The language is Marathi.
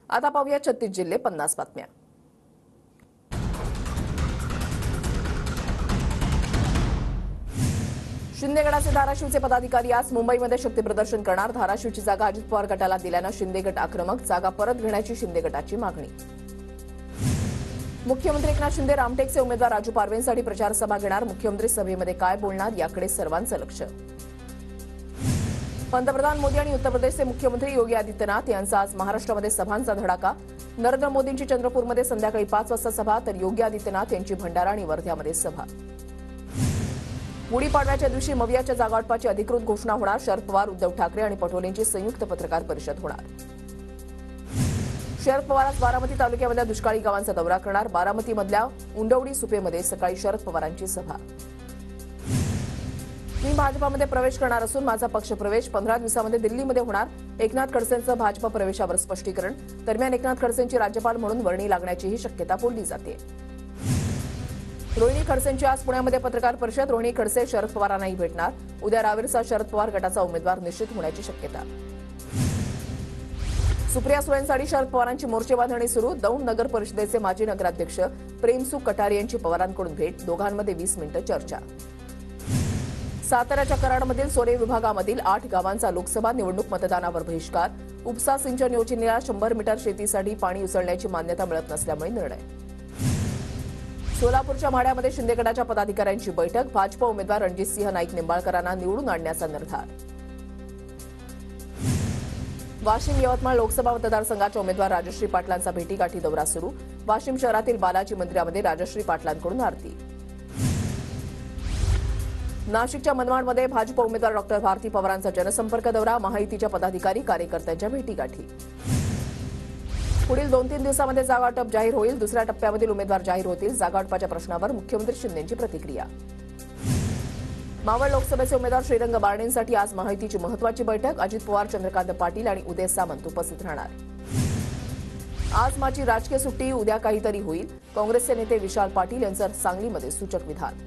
आता पाहूया 36 जिल्हे 50 बातम्या। शिंदे गटाचे धाराशिवचे पदाधिकारी आज मुंबईमध्ये शक्ती प्रदर्शन करणार। धाराशिवची जागा अजित पवार गटाला दिल्यानं शिंदे गट आक्रमक, जागा परत घेण्याची शिंदे गटाची मागणी। मुख्यमंत्री एकनाथ शिंदे रामटेकचे उमेदवार राजू पारवेंसाठी प्रचार सभा घेणार। मुख्यमंत्री सभेमध्ये काय बोलणार याकडे सर्वांचं लक्ष। पंतप्रधान मोदी आणि उत्तर प्रदेशचे मुख्यमंत्री योगी आदित्यनाथ यांचा आज महाराष्ट्रामध्ये सभांचा धडाका। नरेंद्र मोदींची चंद्रपूरमध्ये संध्याकाळी 5 वाजता सभा, तर योगी आदित्यनाथ यांची भंडारा आणि वर्ध्यामध्ये सभा। गुढीपाडव्याच्या दिवशी मवियाच्या जागावाटपाची अधिकृत घोषणा होणार। शरद पवार, उद्धव ठाकरे आणि पटोलेंची संयुक्त पत्रकार परिषद होणार। शरद पवार आज बारामती तालुक्यामधल्या दुष्काळी गावांचा दौरा करणार। बारामतीमधल्या उंडवडी सुपेमध्ये सकाळी शरद पवारांची सभा। मी भाजपामध्ये प्रवेश करणार असून माझा पक्ष प्रवेश 15 दिवसांमध्ये दिल्लीमध्ये होणार। एकनाथ खडसेंचं भाजपा प्रवेशावर स्पष्टीकरण। दरम्यान एकनाथ खडसेंची राज्यपाल म्हणून वर्णी लागण्याचीही शक्यता बोलली जाते। रोहिणी खडसेंची आज पुण्यामध्ये पत्रकार परिषद। रोहिणी खडसे शरद पवारांनाही भेटणार। उद्या रावेरचा शरद पवार गटाचा उमेदवार निश्चित होण्याची शक्यता। सुप्रिया सुळेंसाठी शरद पवारांची मोर्चे बांधणी सुरू। दौंड नगर परिषदेचे माजी नगराध्यक्ष प्रेमसुख कटारे यांची पवारांकडून भेट। दोघांमध्ये 20 मिनिटं चर्चा। साताऱ्याच्या कराडमधील सोरे विभागामधील 8 गावांचा लोकसभा निवडणूक मतदानावर बहिष्कार। उपसा सिंचन योजनेला 100 मीटर शेतीसाठी पाणी उचलण्याची मान्यता मिळत नसल्यामुळे निर्णय। सोलापूरच्या माढ्यामध्ये शिंदे गटाच्या पदाधिकाऱ्यांची बैठक। भाजपा उमेदवार रणजितसिंह नाईक निंबाळकरांना निवडून आणण्याचा निर्धार। वाशिम यवतमाळ लोकसभा मतदारसंघाच्या उमेदवार राजश्री पाटलांचा भेटीगाठी दौरा सुरू। वाशिम शहरातील बालाजी मंदिरामध्ये राजश्री पाटलांकडून आरती। नाशिकच्या मनमाडमध्ये भाजप उमेदवार डॉक्टर भारती पवारांचा जनसंपर्क दौरा। महायुतीच्या पदाधिकारी कार्यकर्त्यांच्या भेटीगाठी। पुढील 2-3 दिवसांमध्ये जागावाटप जाहीर होईल। दुसऱ्या टप्प्यामधील उमेदवार जाहीर होतील। जागावाटपाच्या प्रश्नावर मुख्यमंत्री शिंदेंची प्रतिक्रिया। मावळ लोकसभेचे उमेदवार श्रीरंग बारणेंसाठी आज महायुतीची महत्त्वाची बैठक। अजित पवार, चंद्रकांत पाटील आणि उदय सामंत उपस्थित राहणार। आज माझी राजकीय सुट्टी, उद्या काहीतरी होईल। काँग्रेसचे नेते विशाल पाटील यांचं सांगलीमध्ये सूचक विधान।